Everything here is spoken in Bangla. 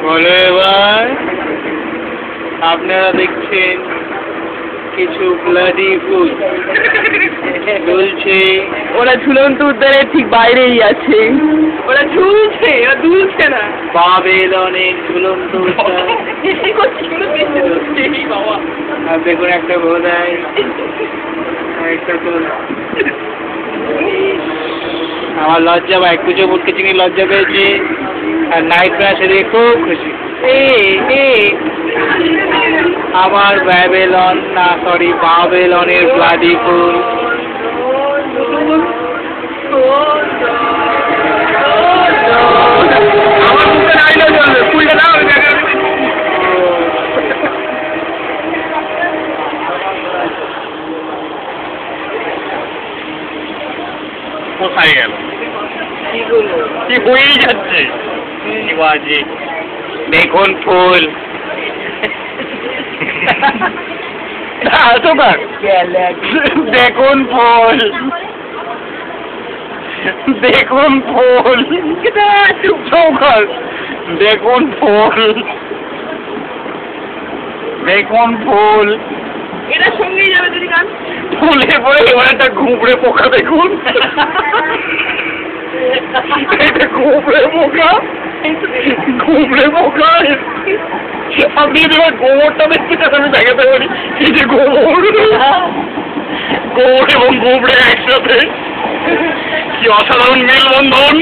বলো এবার আপনারা দেখছেন কিছু ব্লাডি ফুল দুলছে। ওরা ঝুলন্ত উদ্যানের ঠিক বাইরেই আছে। ওরা ঝুলছে, ওরা দুলছে না। বাবেলনের ঝুলন্ত উদ্যান। বাবা আর দেখুন একটা বোধায় একটা তো আমার লজ্জা ভাই পুজো বুটকে চিনি লজ্জা পেয়েছে আর নাইট ক্রাশে দিয়ে খুব খুশি। আমার ব্যাবেলন না সরি বাবেলনের ব্লাডি ফুল। আমার মুখে নাইলে চলবে, ফুলটা দাও। কোথায় গেল? কি হয়েই যাচ্ছে বাজি। দেখুন ফুল দেখুন ফুল দেখুন ফুল দেখুন ফুল দেখুন ফুল। এটা সঙ্গেই যাবে যদি গান। ফুলে পরে এবার একটা ঘুমড়ে পোকা দেখুন। এটা ঘুমড়ে পোকা ঘুমড়ে পোকা। আপনি যদি আমার গোবরটা দেখতে চান আমি দেখাতে পারি। এই যে গোবর গোবর এবং ঘুমড়ে একসাথে কি অসাধারণ মেলবন্ধন।